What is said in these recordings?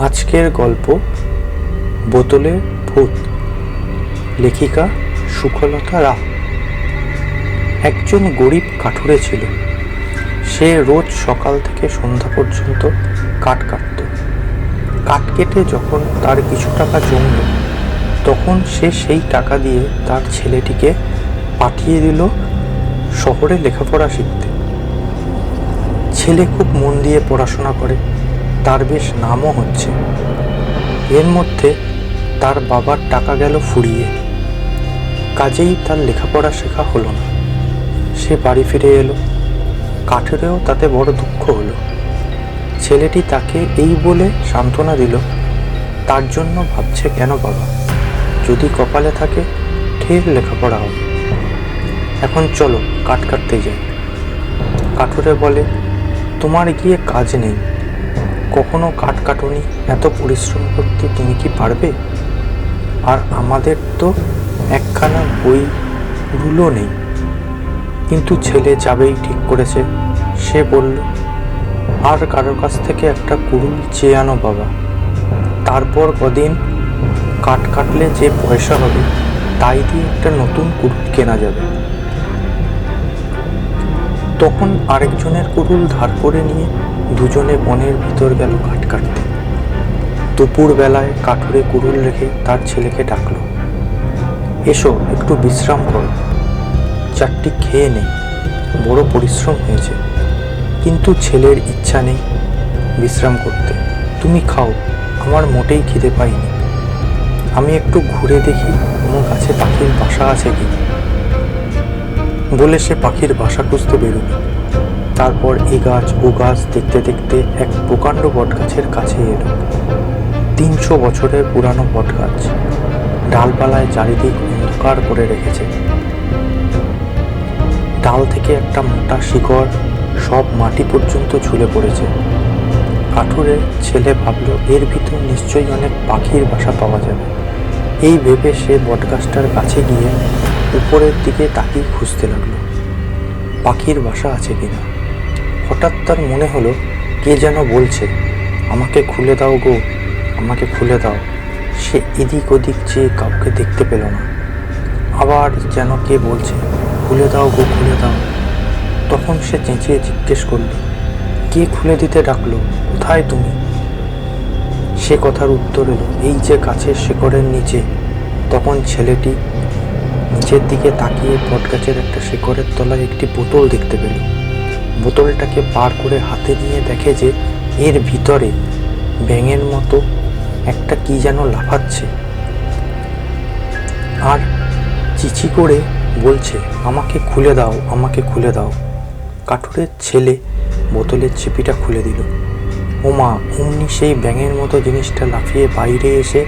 আজকের গল্প বোতলের ভূত। লেখিকা সুখলতা রাও। একজন গরিব কাঠুরে ছিল। সে রোজ সকাল থেকে সন্ধ্যা পর্যন্ত কাঠ কাটত। কাঠ কেটে যখন তার কিছু টাকা জমল, তখন সে সেই টাকা দিয়ে তার ছেলেটিকে পাঠিয়ে দিল শহরে লেখাপড়া শিখতে। ছেলে খুব মন দিয়ে পড়াশোনা করে, তার বেশ নামও হচ্ছে। এর মধ্যে তার বাবার টাকা গেল ফুরিয়ে, কাজেই তার লেখাপড়া শেখা হলো না। সে বাড়ি ফিরে এলো। কাঠুরেও তাতে বড় দুঃখ হলো। ছেলেটি তাকে এই বলে সান্ত্বনা দিল, তার জন্য ভাবছে কেন বাবা, যদি কপালে থাকে ঢের লেখাপড়া হবে। এখন চলো কাঠ কাটতে যাই। কাঠুরে বলে, তোমার গিয়ে কাজ নেই, কখনো কাঠ কাটুনি, এত পরিশ্রম করতে তুমি কি পারবে? আর আমাদের তো একখানা বই রুলও নেই। কিন্তু ছেলে যাবেই ঠিক করেছে। সে বলল, আর কারোর কাছ থেকে একটা কুড়ুল চেয়ে আনো বাবা, তারপর কদিন কাঠ কাটলে যে পয়সা হবে তাই দিয়ে একটা নতুন কুড়ুল কেনা যাবে। তখন আরেকজনের কুড়ুল ধার করে নিয়ে দুজনে বনের ভিতর গেল কাঠ কাটতে। দুপুর বেলায় কাঠুরে কুড়ুল রেখে তার ছেলেকে ডাকলো, এসো একটু বিশ্রাম করো, চারটি খেয়ে নে, বড় পরিশ্রম হয়েছে। কিন্তু ছেলের ইচ্ছা নেই বিশ্রাম করতে। তুমি খাও, আমার মোটেই খিদে পাইনি। আমি একটু ঘুরে দেখি কোনো গাছে পাখির বাসা আছে কি বলে সে পাখির বাসা খুঁজতে বেরোবে। তারপর এ গাছ ও গাছ দেখতে দেখতে এক প্রকাণ্ড বটগাছের কাছে এলো। 300 বছরের পুরানো বটগাছ, ডালপালায় চারিদিক অন্ধকার করে রেখেছে। ডাল থেকে একটা মোটা শিকড় সব মাটি পর্যন্ত ঝুলে পড়েছে। কাঠুরে ছেলে ভাবল, এর ভিতর নিশ্চয়ই অনেক পাখির বাসা পাওয়া যাবে। এই ভেবে সে বটগাছটার কাছে গিয়ে উপরের দিকে তাকিয়ে খুঁজতে লাগলো পাখির বাসা আছে কিনা। হঠাৎ তার মনে হলো কে যেন বলছে, আমাকে খুলে দাও গো, আমাকে খুলে দাও। সে এদিক ওদিক চেয়ে কাউকে দেখতে পেল না। আবার যেন কে বলছে, খুলে দাও গো, খুলে দাও। তখন সে চেঁচিয়ে জিজ্ঞেস করলো, কে খুলে দিতে ডাকলো, কোথায় তুমি? সে কথার উত্তর এলো, এই যে গাছের শিকড়ের নিচে। তখন ছেলেটি নিচের দিকে তাকিয়ে বটগাছের একটা শিকড়ের তলায় একটি বোতল দেখতে পেল। বোতলটাকে বার করে হাতে নিয়ে দেখে যে এর ভিতরে ব্যাঙের মতো একটা কি যেন লাফাচ্ছে আর চিচি করে বলছে, আমাকে খুলে দাও, আমাকে খুলে দাও। কাঠুরের ছেলে বোতলের চিপিটা খুলে দিল। ওমা, অমনি সেই ব্যাঙের মতো জিনিসটা লাফিয়ে বাইরে এসে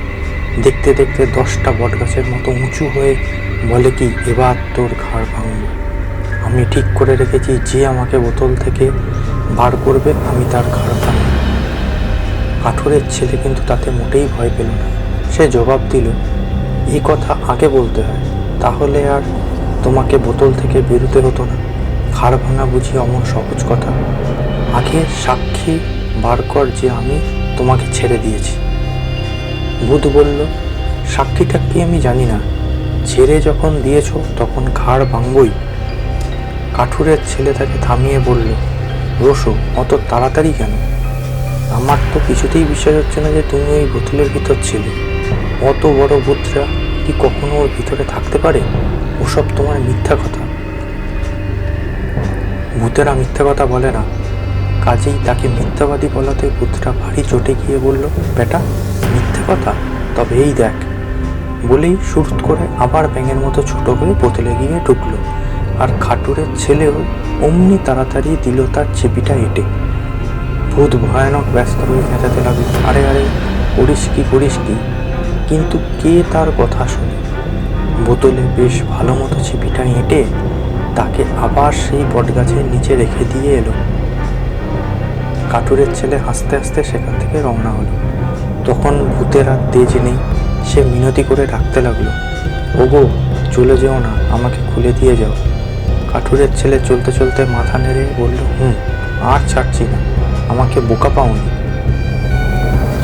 দেখতে দেখতে 10টা বটগাছের মতো উঁচু হয়ে বলে কি, এবার তোর ঘাড় ভাঙব। আমি ঠিক করে রেখেছি, যে আমাকে বোতল থেকে বার করবে আমি তার ঘাড় ভাঙব। কাঠুরের ছেলে কিন্তু তাতে মোটেই ভয় পেল না। সে জবাব দিল, এই কথা আগে বলতে হয়, তাহলে আর তোমাকে বোতল থেকে বেরোতে হতো না। ঘাড় ভাঙা বুঝি অমন সহজ কথা? আগে সাক্ষী বার কর যে আমি তোমাকে ছেড়ে দিয়েছি। ভূত বলল, সাক্ষীটা কি আমি জানি না, ছেড়ে যখন দিয়েছ তখন ঘাড় ভাঙবই। কাঠুরের ছেলে তাকে থামিয়ে বলল, রোসো, অত তাড়াতাড়ি কেন? আমার তো কিছুতেই বিশ্বাস হচ্ছে না যে তুমি ওই বোতলের ভিতর ছিলে। অত বড় ভূতরা কি কখনো ওর ভিতরে থাকতে পারে? ওসব তোমার মিথ্যা কথা। ভূতেরা মিথ্যা কথা বলে না। কাজেই তাকে মিথ্যাবাদী বলাতে ভূতটা ভারী চটে গিয়ে বলল, বেটা মিথ্যে কথা, তবে এই দেখ। বলেই শুরুত করে আবার ব্যাঙের মতো ছোট হয়ে বোতলে গিয়ে ঢুকলো। আর কাঠুরের ছেলেও অমনি তাড়াতাড়ি দিল তার চেপিটা এঁটে। ভূত ভয়ানক ব্যস্ত হয়ে চেঁচাতে লাগলো, আরে আরে, করিস কি করিস কি? কিন্তু কে তার কথা শুনে? বোতলে বেশ ভালো মতো ছিপিটা এঁটে তাকে আবার সেই বটগাছের নিচে রেখে দিয়ে এলো। কাঠুরের ছেলে হাসতে হাসতে সেখান থেকে রওনা হলো। তখন ভূতের আর তেজ নেই। সে মিনতি করে ডাকতে লাগলো, ওগো, চলে যেও না, আমাকে খুলে দিয়ে যাও। কাঠুরের ছেলে চলতে চলতে মাথা নেড়ে বলল, আর ছাড়ছি না, আমাকে বোকা পাওনি।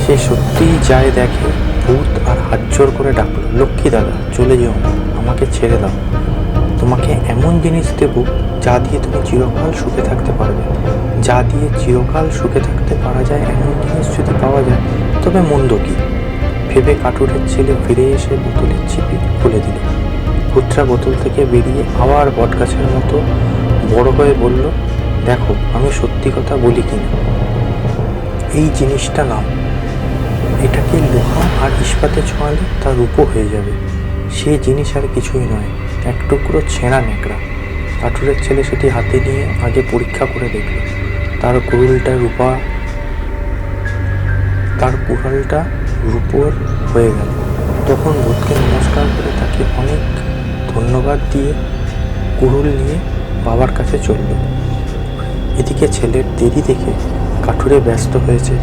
সে সে সত্যিই যায়, দেখে ভূত আর হাত জোর করে ডাকলো, লক্ষ্মী দাদা চলে যেও না, আমাকে ছেড়ে দাও। তোমাকে এমন জিনিস দেব যা দিয়ে তুমি চিরকাল সুখে থাকতে পারবে। যা দিয়ে চিরকাল সুখে থাকতে পারা যায় এমন জিনিস যদি পাওয়া যায় তবে মন্দ কি? ভেবে কাঠুরের ছেলে ফিরে এসে বোতলের চিপি খুলে দিল। ভূতটা বোতল থেকে বেরিয়ে আবার বটগাছের মতো বড় হয়ে বলল, দেখো আমি সত্যি কথা বলি কিনা, এই জিনিসটা নাও, এটাকে লোহা আর ইস্পাতে ছোঁয়ালে তা রূপো হয়ে যাবে। সে জিনিস আর কিছুই নয়, এক টুকরো ছেঁড়া ন্যাকড়া। কাঠুরের ছেলে সেটি হাতে নিয়ে আগে পরীক্ষা করে দেখল। তার কুড়ালটা রূপোর হয়ে গেল। তখন ভূতকে নমস্কার করে তাকে অনেক ধন্যবাদ দিয়ে কুড়ুল নিয়ে বাবার কাছে চলল। এদিকে ছেলের দেরি দেখে কাঠুরে ব্যস্ত হয়েছে।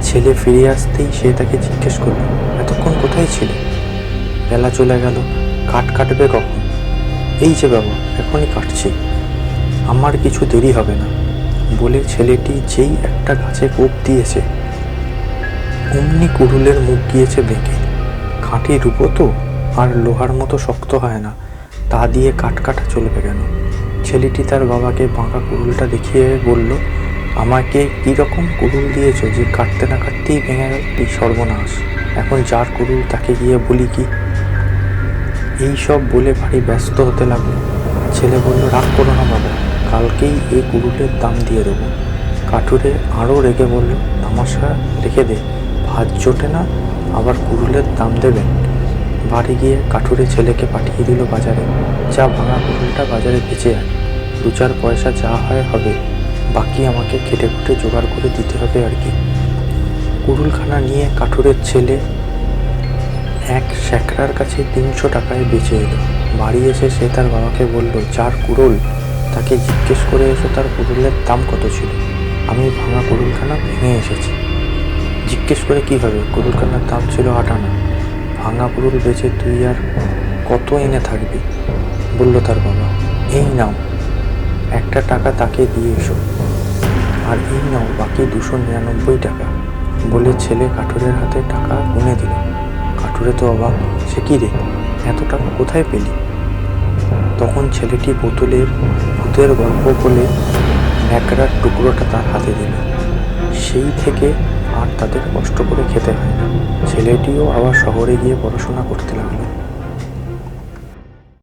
ছেলে ফিরে আসতেই সে তাকে জিজ্ঞেস করল, এতক্ষণ কোথায় ছিলে? বেলা চলে গেল, কাঠ কাটবে কখন? এই যে বাবা, এখনই কাটছি, আমার কিছু দেরি হবে না বলে ছেলেটি যেই একটা গাছে কোপ দিয়েছে অমনি কুড়ুলের মুখ গিয়েছে বেঁকে। খাঁটি রূপো তো আর লোহার মতো শক্ত হয় না, তা দিয়ে কাঠ কাটা চলবে কেন? ছেলেটি তার বাবাকে বাঁকা কুড়ুলটা দেখিয়ে বলল, আমাকে কীরকম কুড়ুল দিয়েছ যে কাটতে না কাটতেই ভেঙে গেল? এই সর্বনাশ, এখন যার কুড়ুল তাকে গিয়ে বলি কি? এই সব বলে ভারী ব্যস্ত হতে লাগলো। ছেলে বলল, রাগ করো না বাবা, কালকেই এই কুড়ুলের দাম দিয়ে দেবো। কাঠুরে আরও রেগে বলল, তামাশা রেখে দে, ভাত জোটে না আবার কুড়ুলের দাম দেবেন? বাড়ি গিয়ে কাঠুরে ছেলেকে পাঠিয়ে দিল বাজারে, যা ভাঙা কুড়ুলটা বাজারে বেচে আয়, 2-4 পয়সা যা হয় হবে, বাকি আমাকে খেটে খুঁটে জোগাড় করে দিতে হবে আর কি। কুড়ুলখানা নিয়ে কাঠুরের ছেলে এক শ্যাকরার কাছে 300 টাকায় বেচে এলো। বাড়ি এসে সে তার বাবাকে বলল, যার কুড়ুল তাকে জিজ্ঞেস করে এসো তার কুড়ুলের দাম কত ছিল, আমি ভাঙা কুড়ুলখানা ভেঙে এসেছি। জিজ্ঞেস করে কি হবে, কুড়ুলখানার দাম ছিল 8 আনা। ভাঙা কুড়ুল বেচে তুই আর কত এনে থাকবি? বলল তার বাবা। এই নাও, একটা টাকা তাকে দিয়ে এসো, আর এই নাও বাকি 299 টাকা বলে ছেলে কাঠুরের হাতে টাকা গুনে দিল। কাঠুরে তো অবাক, সে কি রে, এত টাকা কোথায় পেলি? তখন ছেলেটি ভূতের গল্প বলে ন্যাকড়ার টুকরোটা তার হাতে দিল। সেই থেকে আর তাদের কষ্ট করে খেতে হয় না। ছেলেটিও আবার শহরে গিয়ে পড়াশোনা করতে লাগলো।